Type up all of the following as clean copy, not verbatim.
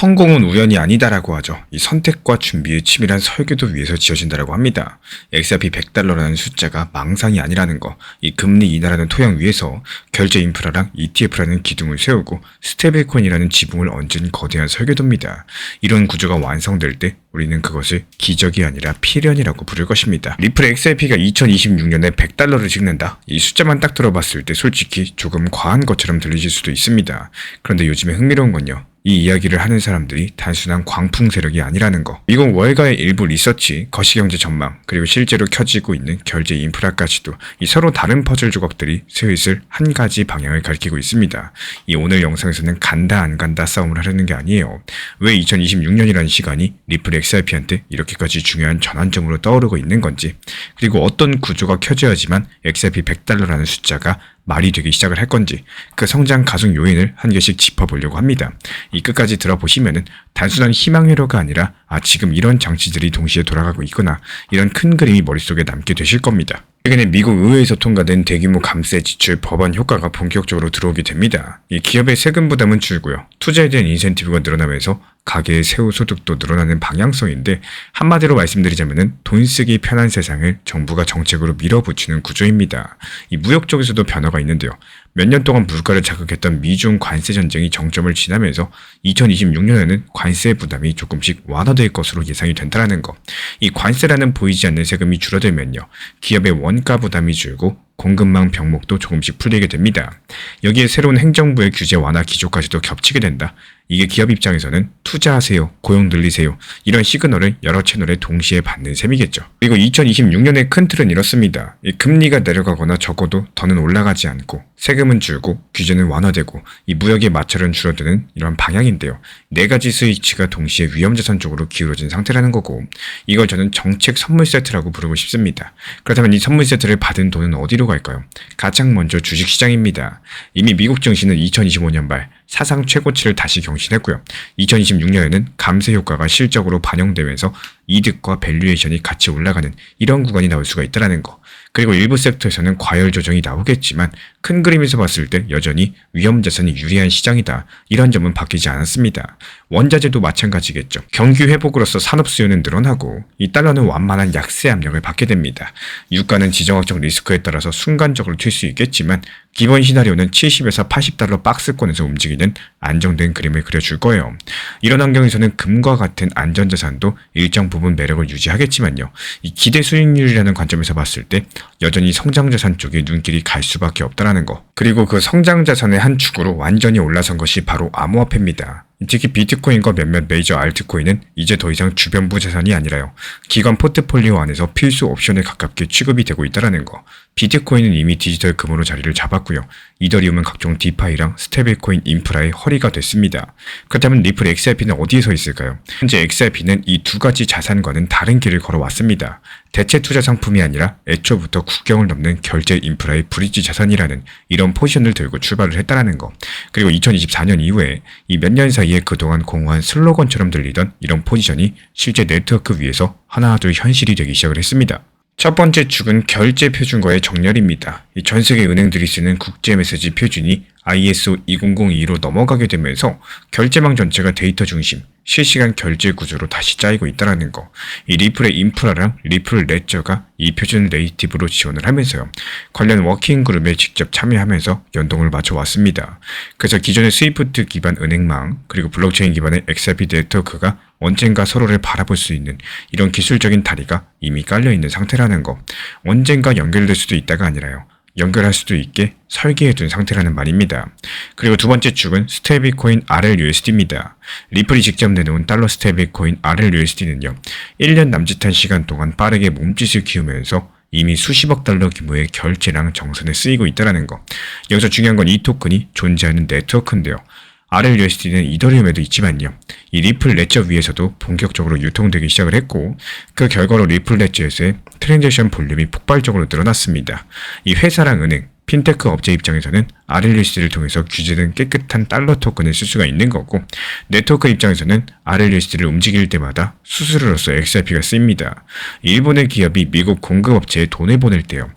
성공은 우연이 아니다라고 하죠. 이 선택과 준비의 치밀한 설계도 위에서 지어진다라고 합니다. XRP 100달러라는 숫자가 망상이 아니라는 거, 이 금리 인하라는 토양 위에서 결제 인프라랑 ETF라는 기둥을 세우고 스테이블코인이라는 지붕을 얹은 거대한 설계도입니다. 이런 구조가 완성될 때 우리는 그것을 기적이 아니라 필연이라고 부를 것입니다. 리플의 XRP가 2026년에 100달러를 찍는다. 이 숫자만 딱 들어봤을 때 솔직히 조금 과한 것처럼 들리실 수도 있습니다. 그런데 요즘에 흥미로운 건요. 이 이야기를 하는 사람들이 단순한 광풍 세력이 아니라는 거. 미국 월가의 일부 리서치, 거시경제 전망, 그리고 실제로 켜지고 있는 결제 인프라까지도 이 서로 다른 퍼즐 조각들이 슬슬 한 가지 방향을 가리키고 있습니다. 이 오늘 영상에서는 간다 안 간다 싸움을 하려는 게 아니에요. 왜 2026년이라는 시간이 리플 XRP한테 이렇게까지 중요한 전환점으로 떠오르고 있는 건지, 그리고 어떤 구조가 켜져야지만 XRP 100달러라는 숫자가 말이 되기 시작을 할 건지, 그 성장 가속 요인을 한 개씩 짚어보려고 합니다. 이 끝까지 들어보시면은 단순한 희망 회로가 아니라 지금 이런 장치들이 동시에 돌아가고 있구나, 이런 큰 그림이 머릿속에 남게 되실 겁니다. 최근에 미국 의회에서 통과된 대규모 감세 지출 법안 효과가 본격적으로 들어오게 됩니다. 이 기업의 세금 부담은 줄고요. 투자에 대한 인센티브가 늘어나면서 가계의 세후 소득도 늘어나는 방향성인데, 한마디로 말씀드리자면은 돈 쓰기 편한 세상을 정부가 정책으로 밀어붙이는 구조입니다. 이 무역 쪽에서도 변화가 있는데요. 몇 년 동안 물가를 자극했던 미중 관세 전쟁이 정점을 지나면서 2026년에는 관세 부담이 조금씩 완화될 것으로 예상이 된다는 거. 이 관세라는 보이지 않는 세금이 줄어들면요, 기업의 원가 부담이 줄고 공급망 병목도 조금씩 풀리게 됩니다. 여기에 새로운 행정부의 규제 완화 기조까지도 겹치게 된다. 이게 기업 입장에서는 투자하세요, 고용 늘리세요, 이런 시그널을 여러 채널에 동시에 받는 셈이겠죠. 그리고 2026년의 큰 틀은 이렇습니다. 이 금리가 내려가거나 적어도 더는 올라가지 않고 세금은 줄고 규제는 완화되고 이 무역의 마찰은 줄어드는 이런 방향인데요. 네 가지 스위치가 동시에 위험자산 쪽으로 기울어진 상태라는 거고, 이걸 저는 정책 선물 세트라고 부르고 싶습니다. 그렇다면 이 선물 세트를 받은 돈은 어디로 갈까요? 가장 먼저 주식시장입니다. 이미 미국 증시는 2025년 말 사상 최고치를 다시 경신했고요. 2026년에는 감세 효과가 실적으로 반영되면서 이득과 밸류에이션이 같이 올라가는 이런 구간이 나올 수가 있다는 거. 그리고 일부 섹터에서는 과열 조정이 나오겠지만 큰 그림에서 봤을 때 여전히 위험자산이 유리한 시장이다. 이런 점은 바뀌지 않았습니다. 원자재도 마찬가지겠죠. 경기 회복으로서 산업 수요는 늘어나고 이 달러는 완만한 약세 압력을 받게 됩니다. 유가는 지정학적 리스크에 따라서 순간적으로 튈 수 있겠지만 기본 시나리오는 70에서 80달러 박스권에서 움직이는 안정된 그림을 그려줄 거예요. 이런 환경에서는 금과 같은 안전자산도 일정 부분 매력을 유지하겠지만요. 이 기대 수익률이라는 관점에서 봤을 때 여전히 성장자산 쪽에 눈길이 갈 수밖에 없다는 거. 그리고 그 성장자산의 한 축으로 완전히 올라선 것이 바로 암호화폐입니다. 특히 비트코인과 몇몇 메이저 알트코인은 이제 더 이상 주변부 자산이 아니라요, 기관 포트폴리오 안에서 필수 옵션에 가깝게 취급이 되고 있다는 거. 비트코인은 이미 디지털 금으로 자리를 잡았고요. 이더리움은 각종 디파이랑 스테이블코인 인프라의 허리가 됐습니다. 그렇다면 리플 XRP는 어디에 서 있을까요? 현재 XRP는 이 두 가지 자산과는 다른 길을 걸어왔습니다. 대체 투자 상품이 아니라 애초부터 국경을 넘는 결제 인프라의 브릿지 자산이라는 이런 포지션을 들고 출발을 했다는 거. 그리고 2024년 이후에 이 몇 년 사이에 그동안 공허한 슬로건처럼 들리던 이런 포지션이 실제 네트워크 위에서 하나둘 현실이 되기 시작을 했습니다. 첫 번째 축은 결제 표준과의 정렬입니다. 이 전 세계 은행들이 쓰는 국제 메시지 표준이 ISO 2002로 넘어가게 되면서 결제망 전체가 데이터 중심, 실시간 결제 구조로 다시 짜이고 있다는 거. 이 리플의 인프라랑 리플 레저가 이 표준 네이티브로 지원을 하면서요, 관련 워킹 그룹에 직접 참여하면서 연동을 맞춰왔습니다. 그래서 기존의 스위프트 기반 은행망, 그리고 블록체인 기반의 XRP 네트워크가 언젠가 서로를 바라볼 수 있는 이런 기술적인 다리가 이미 깔려있는 상태라는 거. 언젠가 연결될 수도 있다가 아니라요, 연결할 수도 있게 설계해둔 상태라는 말입니다. 그리고 두 번째 축은 스테이블코인 RLUSD입니다. 리플이 직접 내놓은 달러 스테이블코인 RLUSD는요, 1년 남짓한 시간 동안 빠르게 몸짓을 키우면서 이미 수십억 달러 규모의 결제량 정산에 쓰이고 있다는 거. 여기서 중요한 건 이 토큰이 존재하는 네트워크인데요. RLUSD는 이더리움에도 있지만요, 이 리플 레저 위에서도 본격적으로 유통되기 시작을 했고, 그 결과로 리플 레저에서의 트랜잭션 볼륨이 폭발적으로 늘어났습니다. 이 회사랑 은행, 핀테크 업체 입장에서는 RLUSD를 통해서 규제된 깨끗한 달러 토큰을 쓸 수가 있는 거고, 네트워크 입장에서는 RLUSD를 움직일 때마다 수수료로서 XRP가 쓰입니다. 일본의 기업이 미국 공급업체에 돈을 보낼 때요,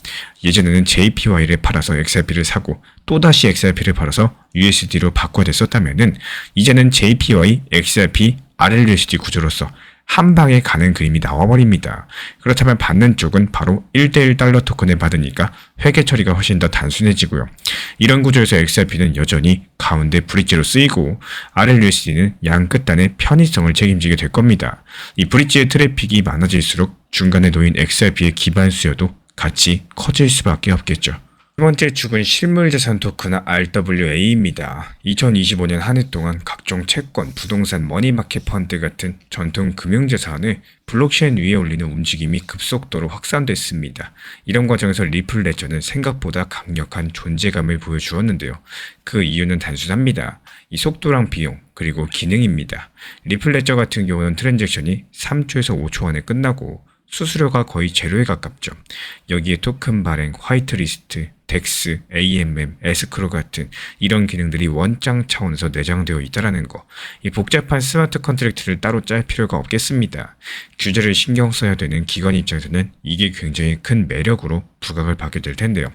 예전에는 JPY를 팔아서 XRP를 사고 또다시 XRP를 팔아서 USD로 바꿔야 됐었다면은 이제는 JPY, XRP, RLUSD 구조로서 한 방에 가는 그림이 나와버립니다. 그렇다면 받는 쪽은 바로 1대1 달러 토큰을 받으니까 회계 처리가 훨씬 더 단순해지고요. 이런 구조에서 XRP는 여전히 가운데 브릿지로 쓰이고 RLUSD는 양 끝단의 편의성을 책임지게 될 겁니다. 이 브릿지의 트래픽이 많아질수록 중간에 놓인 XRP의 기반 수요도 같이 커질 수밖에 없겠죠. 세 번째 축은 실물자산 토큰 RWA입니다. 2025년 한 해 동안 각종 채권, 부동산, 머니마켓 펀드 같은 전통 금융자산을 블록체인 위에 올리는 움직임이 급속도로 확산됐습니다. 이런 과정에서 리플 레저는 생각보다 강력한 존재감을 보여주었는데요. 그 이유는 단순합니다. 이 속도랑 비용, 그리고 기능입니다. 리플 레저 같은 경우는 트랜잭션이 3초에서 5초 안에 끝나고 수수료가 거의 제로에 가깝죠. 여기에 토큰 발행, 화이트리스트, 덱스, AMM, 에스크로 같은 이런 기능들이 원장 차원에서 내장되어 있다는 거. 이 복잡한 스마트 컨트랙트를 따로 짤 필요가 없겠습니다. 규제를 신경 써야 되는 기관 입장에서는 이게 굉장히 큰 매력으로 부각을 받게 될 텐데요.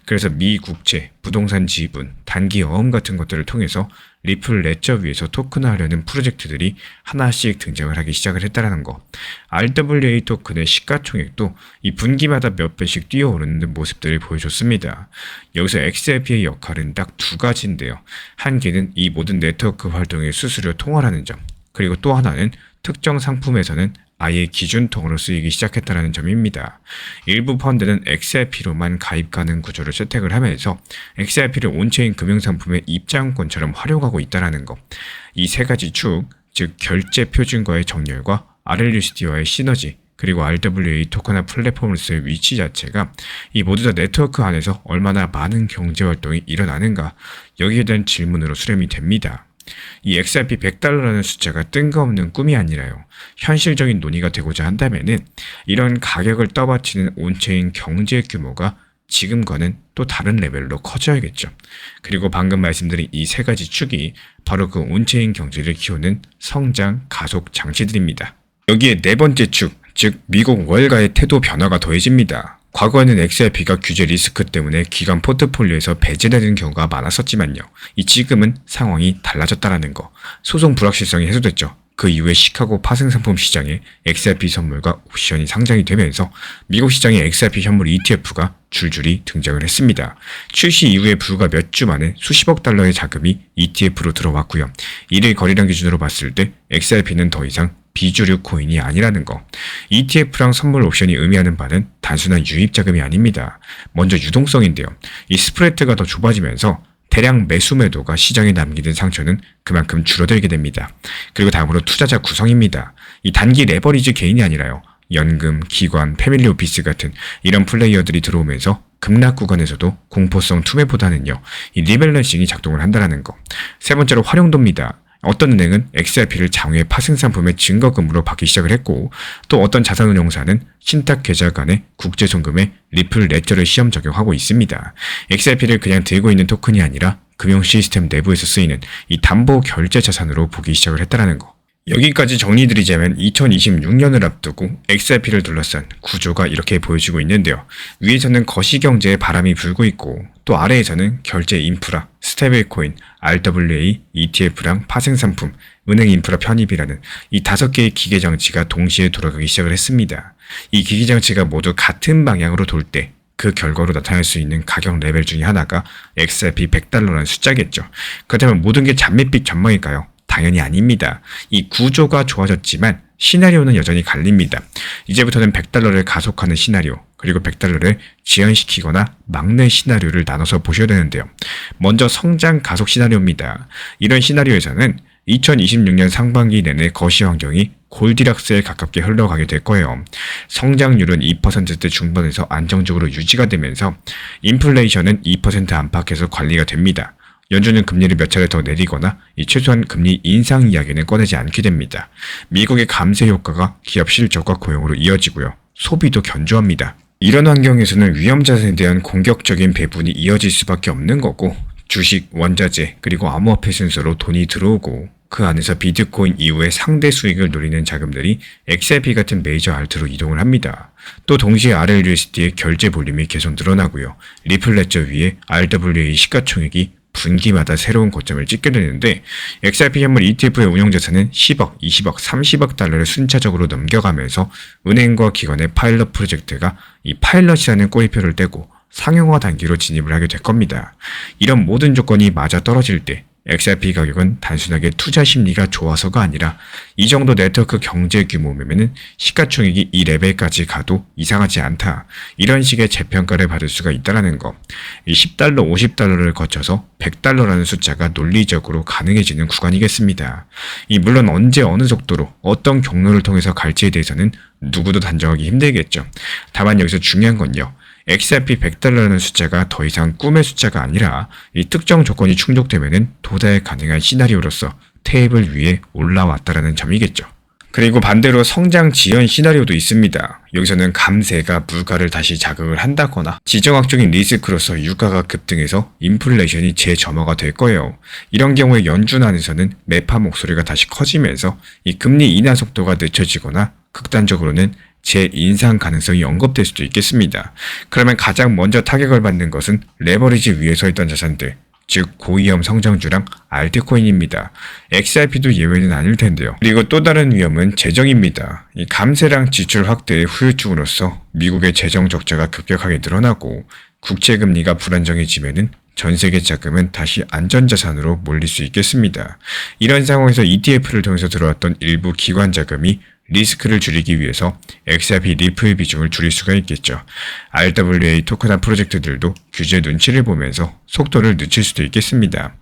그래서 미 국채, 부동산 지분, 단기 어음 같은 것들을 통해서 리플 레저 위에서 토큰화하려는 프로젝트들이 하나씩 등장을 하기 시작을 했다는 거. RWA 토큰의 시가총액도 이 분기마다 몇 배씩 뛰어오르는 모습들을 보여줬습니다. 여기서 XRP의 역할은 딱 두 가지인데요. 한 개는 이 모든 네트워크 활동의 수수료 통화라는 점, 그리고 또 하나는 특정 상품에서는 아예 기준통으로 쓰이기 시작했다는 점입니다. 일부 펀드는 XRP로만 가입 가능 구조를 채택을 하면서 XRP를 온체인 금융상품의 입장권처럼 활용하고 있다는 것. 이 세 가지 축, 즉 결제 표준과의 정렬과 RLUSD와의 시너지, 그리고 RWA 토큰화 플랫폼으로서의 위치 자체가 이 모두 다 네트워크 안에서 얼마나 많은 경제활동이 일어나는가, 여기에 대한 질문으로 수렴이 됩니다. 이 XRP 100달러라는 숫자가 뜬금없는 꿈이 아니라요. 현실적인 논의가 되고자 한다면은 이런 가격을 떠받치는 온체인 경제 규모가 지금과는 또 다른 레벨로 커져야겠죠. 그리고 방금 말씀드린 이 세 가지 축이 바로 그 온체인 경제를 키우는 성장 가속 장치들입니다. 여기에 네 번째 축, 즉 미국 월가의 태도 변화가 더해집니다. 과거에는 XRP가 규제 리스크 때문에 기관 포트폴리오에서 배제되는 경우가 많았었지만요. 지금은 상황이 달라졌다는 거. 소송 불확실성이 해소됐죠. 그 이후에 시카고 파생상품 시장에 XRP 선물과 옵션이 상장이 되면서 미국 시장에 XRP 현물 ETF가 줄줄이 등장을 했습니다. 출시 이후에 불과 몇 주 만에 수십억 달러의 자금이 ETF로 들어왔고요. 이를 거래량 기준으로 봤을 때 XRP는 더 이상 비주류 코인이 아니라는 거. ETF랑 선물 옵션이 의미하는 바는 단순한 유입 자금이 아닙니다. 먼저 유동성인데요. 이 스프레드가 더 좁아지면서 대량 매수 매도가 시장에 남기는 상처는 그만큼 줄어들게 됩니다. 그리고 다음으로 투자자 구성입니다. 이 단기 레버리지 개인이 아니라요. 연금, 기관, 패밀리 오피스 같은 이런 플레이어들이 들어오면서 급락 구간에서도 공포성 투매보다는요, 이 리밸런싱이 작동을 한다는 거. 세 번째로 활용도입니다. 어떤 은행은 XRP를 장외 파생상품의 증거금으로 받기 시작을 했고, 또 어떤 자산운용사는 신탁 계좌 간의 국제송금에 리플 레저를 시험 적용하고 있습니다. XRP를 그냥 들고 있는 토큰이 아니라 금융 시스템 내부에서 쓰이는 이 담보 결제 자산으로 보기 시작을 했다는 거. 여기까지 정리드리자면 2026년을 앞두고 XRP를 둘러싼 구조가 이렇게 보여지고 있는데요. 위에서는 거시경제의 바람이 불고 있고, 또 아래에서는 결제 인프라, 스테이블코인, RWA, ETF랑 파생상품, 은행 인프라 편입이라는 이 5개의 기계장치가 동시에 돌아가기 시작을 했습니다. 이 기계장치가 모두 같은 방향으로 돌 때 그 결과로 나타날 수 있는 가격 레벨 중에 하나가 XRP 100달러라는 숫자겠죠. 그렇다면 모든 게 잔밋빛 전망일까요? 당연히 아닙니다. 이 구조가 좋아졌지만 시나리오는 여전히 갈립니다. 이제부터는 100달러를 가속하는 시나리오, 그리고 100달러를 지연시키거나 막는 시나리오를 나눠서 보셔야 되는데요. 먼저 성장 가속 시나리오입니다. 이런 시나리오에서는 2026년 상반기 내내 거시 환경이 골디락스에 가깝게 흘러가게 될 거예요. 성장률은 2%대 중반에서 안정적으로 유지가 되면서 인플레이션은 2% 안팎에서 관리가 됩니다. 연준은 금리를 몇 차례 더 내리거나 최소한 금리 인상 이야기는 꺼내지 않게 됩니다. 미국의 감세 효과가 기업 실적과 고용으로 이어지고요. 소비도 견조합니다. 이런 환경에서는 위험 자산에 대한 공격적인 배분이 이어질 수밖에 없는 거고, 주식, 원자재, 그리고 암호화폐 순서로 돈이 들어오고 그 안에서 비트코인 이후에 상대 수익을 노리는 자금들이 XRP 같은 메이저 알트로 이동을 합니다. 또 동시에 RLUSD의 결제 볼륨이 계속 늘어나고요. 리플 레저 위에 RWA 시가총액이 분기마다 새로운 고점을 찍게 되는데, XRP 현물 ETF의 운용자산은 10억, 20억, 30억 달러를 순차적으로 넘겨가면서 은행과 기관의 파일럿 프로젝트가 이 파일럿이라는 꼬리표를 떼고 상용화 단계로 진입을 하게 될 겁니다. 이런 모든 조건이 맞아 떨어질 때 XRP 가격은 단순하게 투자 심리가 좋아서가 아니라 이 정도 네트워크 경제 규모면은 시가총액이 이 레벨까지 가도 이상하지 않다. 이런 식의 재평가를 받을 수가 있다는 거. 이 10달러, 50달러를 거쳐서 100달러라는 숫자가 논리적으로 가능해지는 구간이겠습니다. 물론 언제 어느 속도로 어떤 경로를 통해서 갈지에 대해서는 누구도 단정하기 힘들겠죠. 다만 여기서 중요한 건요. XRP 100달러라는 숫자가 더 이상 꿈의 숫자가 아니라 이 특정 조건이 충족되면은 도달 가능한 시나리오로서 테이블 위에 올라왔다라는 점이겠죠. 그리고 반대로 성장 지연 시나리오도 있습니다. 여기서는 감세가 물가를 다시 자극을 한다거나 지정학적인 리스크로서 유가가 급등해서 인플레이션이 재점화가 될 거예요. 이런 경우에 연준안에서는 매파 목소리가 다시 커지면서 이 금리 인하 속도가 늦춰지거나 극단적으로는 재인상 가능성이 언급될 수도 있겠습니다. 그러면 가장 먼저 타격을 받는 것은 레버리지 위에 서 있던 자산들, 즉 고위험 성장주랑 알트코인입니다. XRP도 예외는 아닐 텐데요. 그리고 또 다른 위험은 재정입니다. 이 감세랑 지출 확대의 후유증으로서 미국의 재정 적자가 급격하게 늘어나고 국채금리가 불안정해지면은 전 세계 자금은 다시 안전자산으로 몰릴 수 있겠습니다. 이런 상황에서 ETF를 통해서 들어왔던 일부 기관 자금이 리스크를 줄이기 위해서 XRP 리플 비중을 줄일 수가 있겠죠. RWA 토큰화 프로젝트들도 규제 눈치를 보면서 속도를 늦출 수도 있겠습니다.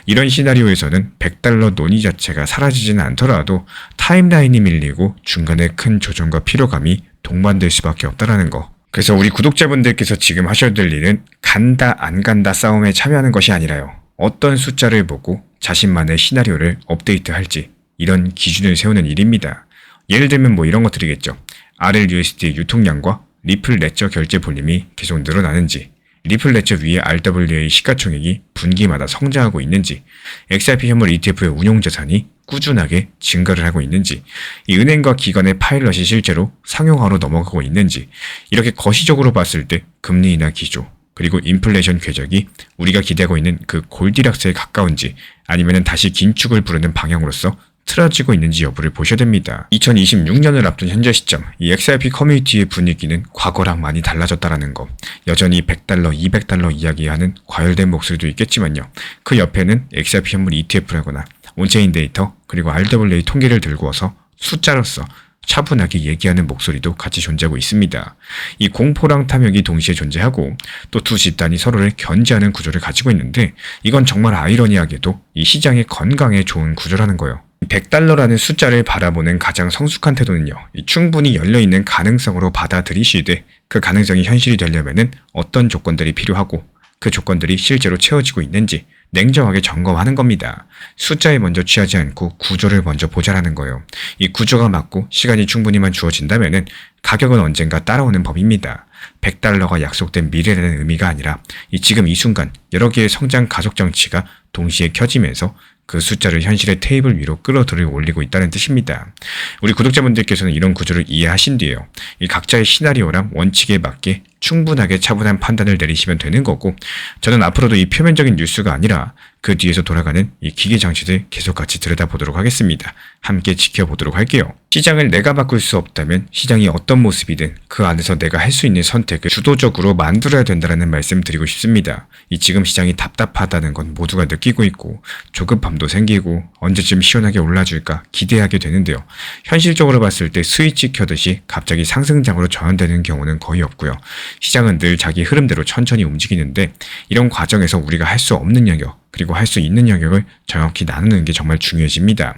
이런 시나리오에서는 100달러 논의 자체가 사라지지는 않더라도 타임라인이 밀리고 중간에 큰 조정과 피로감이 동반될 수밖에 없다는 거. 그래서 우리 구독자분들께서 지금 하셔야 될 일은 간다 안 간다 싸움에 참여하는 것이 아니라요. 어떤 숫자를 보고 자신만의 시나리오를 업데이트할지 이런 기준을 세우는 일입니다. 예를 들면 이런 것들이겠죠. RLUSD의 유통량과 리플 레저 결제 볼륨이 계속 늘어나는지, 리플 레저 위에 RWA 시가총액이 분기마다 성장하고 있는지, XRP 현물 ETF의 운용자산이 꾸준하게 증가를 하고 있는지, 이 은행과 기관의 파일럿이 실제로 상용화로 넘어가고 있는지, 이렇게 거시적으로 봤을 때 금리 인하 기조, 그리고 인플레이션 궤적이 우리가 기대하고 있는 그 골디락스에 가까운지 아니면 다시 긴축을 부르는 방향으로서 틀어지고 있는지 여부를 보셔야 됩니다. 2026년을 앞둔 현재 시점, 이 XRP 커뮤니티의 분위기는 과거랑 많이 달라졌다라는 거. 여전히 100달러, 200달러 이야기하는 과열된 목소리도 있겠지만요. 그 옆에는 XRP 현물 ETF라거나 온체인 데이터, 그리고 RWA 통계를 들고 와서 숫자로서 차분하게 얘기하는 목소리도 같이 존재하고 있습니다. 이 공포랑 탐욕이 동시에 존재하고 또 두 집단이 서로를 견제하는 구조를 가지고 있는데, 이건 정말 아이러니하게도 이 시장의 건강에 좋은 구조라는 거예요. 100달러라는 숫자를 바라보는 가장 성숙한 태도는요, 충분히 열려있는 가능성으로 받아들이시되 그 가능성이 현실이 되려면은 어떤 조건들이 필요하고 그 조건들이 실제로 채워지고 있는지 냉정하게 점검하는 겁니다. 숫자에 먼저 취하지 않고 구조를 먼저 보자라는 거예요. 이 구조가 맞고 시간이 충분히만 주어진다면은 가격은 언젠가 따라오는 법입니다. 100달러가 약속된 미래라는 의미가 아니라 지금 이 순간 여러 개의 성장 가속 정치가 동시에 켜지면서 그 숫자를 현실의 테이블 위로 끌어들여 올리고 있다는 뜻입니다. 우리 구독자분들께서는 이런 구조를 이해하신 뒤에요, 이 각자의 시나리오랑 원칙에 맞게 충분하게 차분한 판단을 내리시면 되는 거고, 저는 앞으로도 이 표면적인 뉴스가 아니라 그 뒤에서 돌아가는 이 기계 장치들 계속 같이 들여다보도록 하겠습니다. 함께 지켜보도록 할게요. 시장을 내가 바꿀 수 없다면 시장이 어떤 모습이든 그 안에서 내가 할 수 있는 선택을 주도적으로 만들어야 된다는 말씀 드리고 싶습니다. 지금 시장이 답답하다는 건 모두가 느끼고 있고 조급함도 생기고 언제쯤 시원하게 올라줄까 기대하게 되는데요. 현실적으로 봤을 때 스위치 켜듯이 갑자기 상승장으로 전환되는 경우는 거의 없고요. 시장은 늘 자기 흐름대로 천천히 움직이는데, 이런 과정에서 우리가 할 수 없는 영역 그리고 할 수 있는 영역을 정확히 나누는 게 정말 중요해집니다.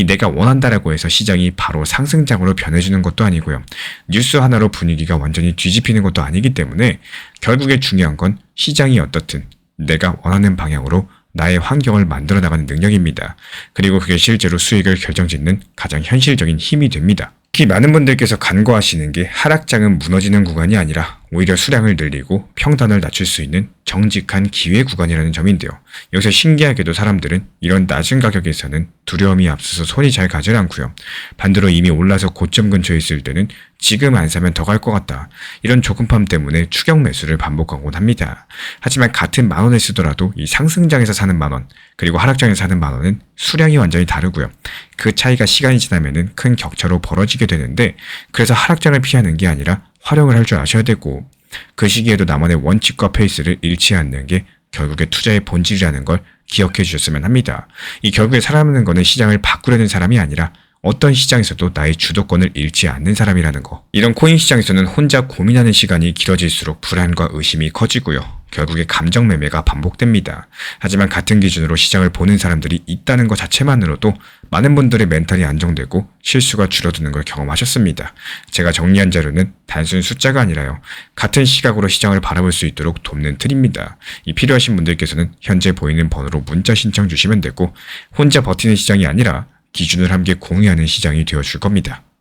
내가 원한다라고 해서 시장이 바로 상승장으로 변해주는 것도 아니고요. 뉴스 하나로 분위기가 완전히 뒤집히는 것도 아니기 때문에 결국에 중요한 건 시장이 어떻든 내가 원하는 방향으로 나의 환경을 만들어 나가는 능력입니다. 그리고 그게 실제로 수익을 결정짓는 가장 현실적인 힘이 됩니다. 특히 많은 분들께서 간과하시는 게 하락장은 무너지는 구간이 아니라 오히려 수량을 늘리고 평단을 낮출 수 있는 정직한 기회 구간이라는 점인데요. 여기서 신기하게도 사람들은 이런 낮은 가격에서는 두려움이 앞서서 손이 잘 가질 않고요. 반대로 이미 올라서 고점 근처에 있을 때는 지금 안 사면 더 갈 것 같다. 이런 조급함 때문에 추격 매수를 반복하곤 합니다. 하지만 같은 만 원을 쓰더라도 이 상승장에서 사는 만 원, 그리고 하락장에서 사는 만 원은 수량이 완전히 다르고요. 그 차이가 시간이 지나면은 큰 격차로 벌어지게 되는데, 그래서 하락장을 피하는 게 아니라 활용을 할 줄 아셔야 되고, 그 시기에도 나만의 원칙과 페이스를 잃지 않는 게 결국에 투자의 본질이라는 걸 기억해 주셨으면 합니다. 이 결국에 살아남는 거는 시장을 바꾸려는 사람이 아니라 어떤 시장에서도 나의 주도권을 잃지 않는 사람이라는 거. 이런 코인 시장에서는 혼자 고민하는 시간이 길어질수록 불안과 의심이 커지고요. 결국에 감정 매매가 반복됩니다. 하지만 같은 기준으로 시장을 보는 사람들이 있다는 것 자체만으로도 많은 분들의 멘탈이 안정되고 실수가 줄어드는 걸 경험하셨습니다. 제가 정리한 자료는 단순 숫자가 아니라요. 같은 시각으로 시장을 바라볼 수 있도록 돕는 틀입니다. 이 필요하신 분들께서는 현재 보이는 번호로 문자 신청 주시면 되고, 혼자 버티는 시장이 아니라 기준을 함께 공유하는 시장이 되어줄 겁니다.